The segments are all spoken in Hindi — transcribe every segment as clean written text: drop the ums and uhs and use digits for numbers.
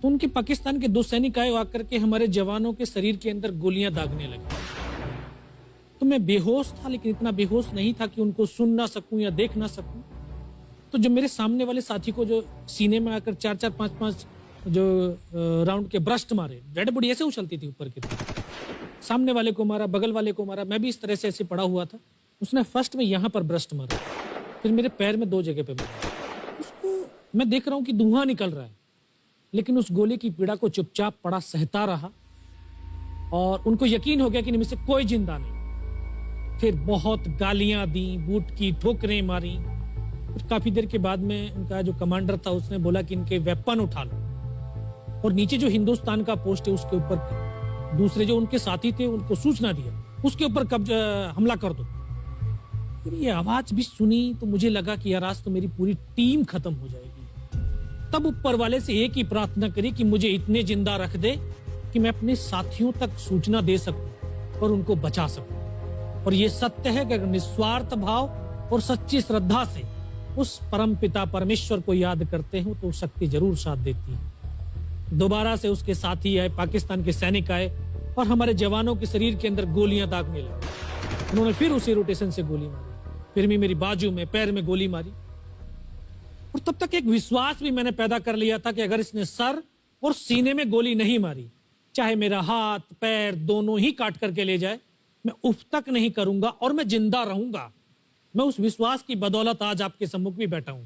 तो उनके पाकिस्तान के 2 सैनिक आए आकर के हमारे जवानों के शरीर के अंदर गोलियां दागने लगे। तो मैं बेहोश था, लेकिन इतना बेहोश नहीं था कि उनको सुन ना सकूं या देख ना सकूं। तो जो मेरे सामने वाले साथी को जो सीने में आकर 4-4 5-5 जो राउंड के ब्रस्ट मारे, डेड बॉडी ऐसे उछलती थी ऊपर की तरफ, सामने वाले को मारा, बगल वाले को मारा, मैं भी इस तरह से ऐसे पड़ा हुआ था। उसने फर्स्ट में यहाँ पर ब्रस्ट मारा, फिर मेरे पैर में 2 जगह पे मारा। उसको मैं देख रहा हूँ कि धुआं निकल रहा है, लेकिन उस गोली की पीड़ा को चुपचाप पड़ा सहता रहा और उनको यकीन हो गया कि इनमें से कोई जिंदा नहीं। फिर बहुत गालियां दी, बूट की ठोकरें मारी। फिर काफी देर के बाद में उनका जो कमांडर था उसने बोला कि इनके वेपन उठा लो और नीचे जो हिंदुस्तान का पोस्ट है उसके ऊपर दूसरे जो उनके साथी थे उनको सूचना दिया, उसके ऊपर हमला कर दो। फिर ये आवाज भी सुनी तो मुझे लगा कि यार आज तो मेरी पूरी टीम खत्म हो जाएगी। तब ऊपर वाले से एक ही प्रार्थना करी कि मुझे इतने जिंदा रख दे कि मैं अपने साथियों तक सूचना दे सकूं और उनको बचा सकूं। और ये सत्य है कि अगर निस्वार्थ भाव और सच्ची श्रद्धा से उस परम पिता परमेश्वर को याद करते हो तो शक्ति जरूर साथ देती है। दोबारा से उसके साथी आए, पाकिस्तान के सैनिक आए और हमारे जवानों के शरीर के अंदर गोलियां दागने लगे। उन्होंने फिर उसी रोटेशन से गोली मारी, फिर भी मेरी बाजू में, पैर में गोली मारी। और तब तक एक विश्वास भी मैंने पैदा कर लिया था कि अगर इसने सर और सीने में गोली नहीं मारी, चाहे मेरा हाथ पैर दोनों ही काट करके ले जाए, मैं उफ तक नहीं करूंगा और मैं जिंदा रहूंगा। मैं उस विश्वास की बदौलत आज आपके सम्मुख भी बैठा हूं।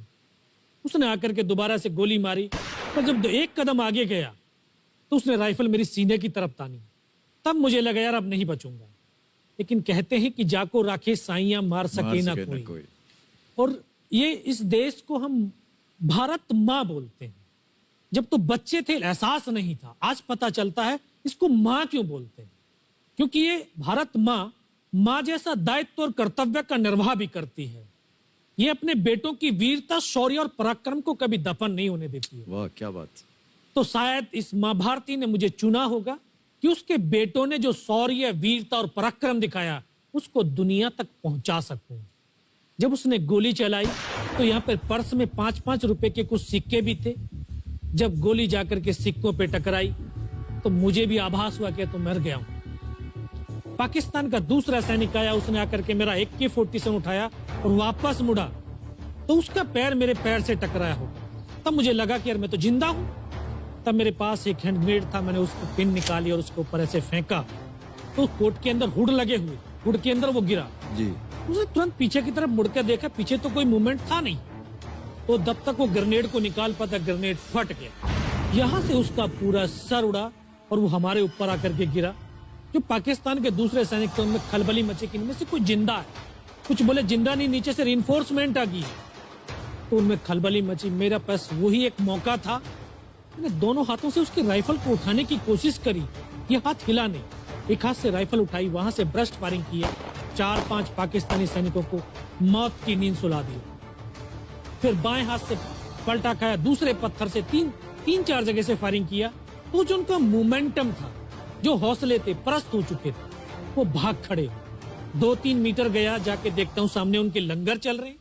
उसने आकर के दोबारा से गोली मारी, पर जब एक कदम आगे गया तो उसने राइफल मेरी सीने की तरफ तानी। तब मुझे लगा यार अब नहीं बचूंगा। लेकिन कहते हैं कि जाको राखे साइयां मार सके ना कोई। और ये इस देश को हम भारत माँ बोलते हैं। जब तो बच्चे थे एहसास नहीं था, आज पता चलता है इसको माँ क्यों बोलते हैं, क्योंकि ये भारत माँ जैसा दायित्व और कर्तव्य का निर्वाह भी करती है। ये अपने बेटों की वीरता, शौर्य और पराक्रम को कभी दफन नहीं होने देती है। वाह क्या बात। तो शायद इस माँ भारती ने मुझे चुना होगा कि उसके बेटों ने जो शौर्य, वीरता और पराक्रम दिखाया उसको दुनिया तक पहुंचा सकूं। जब उसने गोली चलाई तो यहाँ पे पर्स में 5-5 रुपए के कुछ सिक्के भी थे। जब गोली जाकर के सिक्कों पे टकराई तो मुझे भी आभास हुआ कि तो मर गया हूं। पाकिस्तान का दूसरा सैनिक आया, उसने आकर के मेरा AK-47 उठाया और वापस मुड़ा तो उसका पैर मेरे पैर से टकराया होगा। तब मुझे लगा कि यार मैं तो जिंदा हूं। तब मेरे पास एक हैंड ग्रेनेड था, मैंने उसको पिन निकाली और उसके ऊपर ऐसे फेंका तो कोट के अंदर हुड लगे हुए, हुड के अंदर वो गिरा जी। उसने तुरंत पीछे की तरफ मुड़कर देखा, पीछे तो कोई मूवमेंट था नहीं। तो जब तक वो ग्रेनेड को निकाल पाता, ग्रेनेड फट गया। यहाँ से उसका पूरा सर उड़ा और वो हमारे ऊपर आकर के गिरा। जो पाकिस्तान के दूसरे सैनिक थे उनमें खलबली मची कि इनमें से कोई जिंदा है। कुछ बोले जिंदा नहीं, नीचे से रिइंफोर्समेंट आ गई है। तो उनमें खलबली मची। मेरा पास वही एक मौका था, मैंने दोनों हाथों से उसकी राइफल को उठाने की कोशिश करी। ये हाथ हिला नहीं, एक हाथ से राइफल उठाई, वहां से ब्रस्ट फायरिंग किया। 4-5 पाकिस्तानी सैनिकों को मौत की नींद सुला दी। फिर बाएं हाथ से पलटा खाया, दूसरे पत्थर से 3-4 जगह से फायरिंग किया। तो जो उनका मोमेंटम था, जो हौसले थे, परस्त हो चुके थे, वो भाग खड़े। 2-3 मीटर गया, जाके देखता हूँ सामने उनके लंगर चल रहे हैं,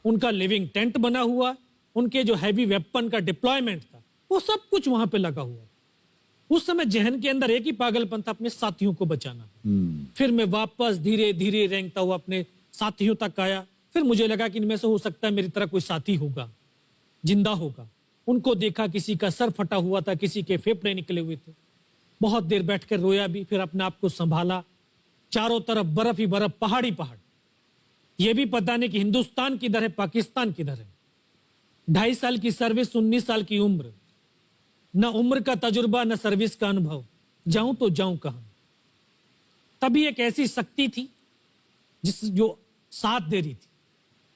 उनका लिविंग टेंट बना हुआ, उनके जो हैवी वेपन का डिप्लॉयमेंट था वो सब कुछ वहां पे लगा हुआ। उस समय जहन के अंदर एक ही पागलपन था, अपने साथियों को बचाना। फिर मैं वापस धीरे धीरे रेंगता हुआ अपने साथियों तक आया। फिर मुझे लगा कि इनमें से हो सकता है मेरी तरह कोई साथी होगा, जिंदा होगा। उनको देखा, किसी का सर फटा हुआ था, किसी के फेफड़े निकले हुए थे। बहुत देर बैठकर रोया भी, फिर अपने आप को संभाला। चारों तरफ बर्फ ही बर्फ, पहाड़ी पहाड़। यह भी पता नहीं कि हिंदुस्तान किधर है, पाकिस्तान किधर है। 2.5 साल की सर्विस, 19 साल की उम्र, न उम्र का तजुर्बा न सर्विस का अनुभव, जाऊं तो जाऊं कहां। तभी एक ऐसी शक्ति थी जो साथ दे रही थी।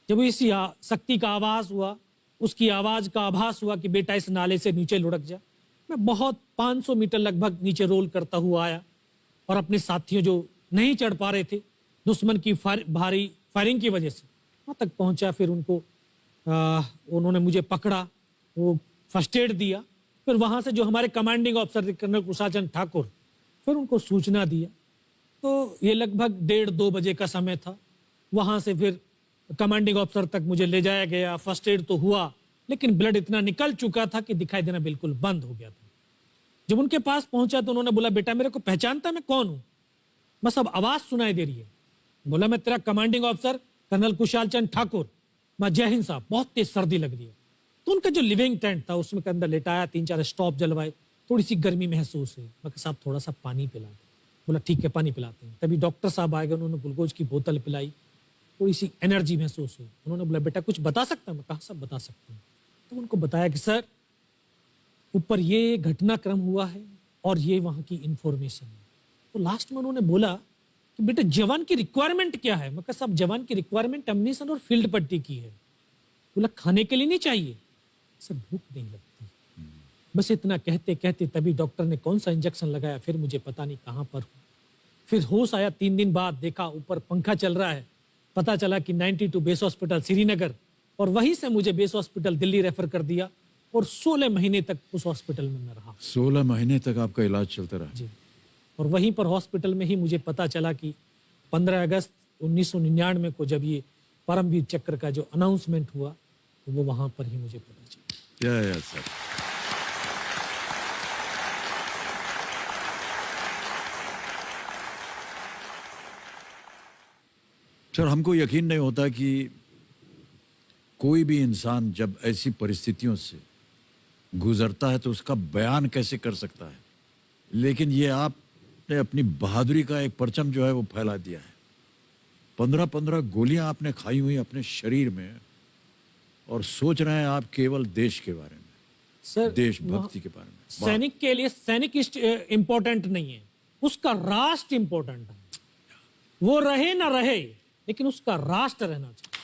जब इसी शक्ति का आवाज हुआ, उसकी आवाज का आभास हुआ कि बेटा इस नाले से नीचे लुढ़क जा, मैं बहुत 500 मीटर लगभग नीचे रोल करता हुआ आया और अपने साथियों जो नहीं चढ़ पा रहे थे दुश्मन की भारी फायरिंग की वजह से, वहां तक पहुंचा। फिर उन्होंने मुझे पकड़ा, वो फर्स्ट एड दिया। फिर वहां से जो हमारे कमांडिंग ऑफिसर थे कर्नल कुशाचंद ठाकुर, फिर उनको सूचना दिया। तो ये लगभग 1:30-2 बजे का समय था। वहां से फिर कमांडिंग ऑफिसर तक मुझे ले जाया गया। फर्स्ट एड तो हुआ, लेकिन ब्लड इतना निकल चुका था कि दिखाई देना बिल्कुल बंद हो गया था। जब उनके पास पहुंचा तो उन्होंने बोला, बेटा मेरे को पहचानता मैं कौन हूं? बस अब आवाज सुनाई दे रही है। बोला, मैं तेरा commanding officer colonel Kushal Chand Thakur. मैं, जय हिंद साहब। बहुत तेज सर्दी लग रही है। तो उनका जो लिविंग टेंट था उसमें के अंदर लेटाया, 3-4 स्टॉप जलवाए, थोड़ी सी गर्मी महसूस हुई। मैं कहा, साहब थोड़ा सा पानी पिला दो। बोला, ठीक है पानी पिलाते हैं। तभी डॉक्टर साहब आए गए, उन्होंने ग्लूकोज की बोतल पिलाई, थोड़ी सी एनर्जी महसूस हुई। उन्होंने बोला, बेटा कुछ बता सकता हूं? मैं कहा, सब बता सकता हूँ। तो उनको बताया कि सर ऊपर ये घटनाक्रम हुआ है और ये वहां की इंफॉर्मेशन है। तो लास्ट में उन्होंने बोला कि बेटा जवान की रिक्वायरमेंट क्या है? मैं कहा, साहब जवान की रिक्वायरमेंट अम्युनिशन और फील्ड पट्टी की है। बोला, खाने के लिए नहीं चाहिए? सर भूख नहीं लगती। बस इतना कहते कहते तभी डॉक्टर ने कौन सा इंजेक्शन लगाया, फिर मुझे पता नहीं कहां पर हूं। फिर होश आया 3 दिन बाद, देखा ऊपर पंखा चल रहा है। पता चला कि 92 बेस हॉस्पिटल श्रीनगर, और वहीं से मुझे बेस हॉस्पिटल दिल्ली रेफर कर दिया और 16 महीने तक उस हॉस्पिटल में मैं रहा। 16 महीने तक आपका इलाज चलता रहा? जी। और वहीं पर हॉस्पिटल में ही मुझे पता चला कि 15 अगस्त 1999 को जब ये परमवीर चक्र का जो अनाउंसमेंट हुआ, तो वो वहां पर ही मुझे पता चला। या सर। सर हमको यकीन नहीं होता कि कोई भी इंसान जब ऐसी परिस्थितियों से गुजरता है तो उसका बयान कैसे कर सकता है, लेकिन ये आपने अपनी बहादुरी का एक परचम जो है वो फैला दिया है। 15-15 गोलियां आपने खाई हुई अपने शरीर में, और सोच रहे हैं आप केवल देश के बारे में, सर देशभक्ति के बारे में। सैनिक के लिए सैनिक इंपॉर्टेंट नहीं है, उसका राष्ट्र इंपॉर्टेंट है। वो रहे ना रहे, लेकिन उसका राष्ट्र रहना चाहिए।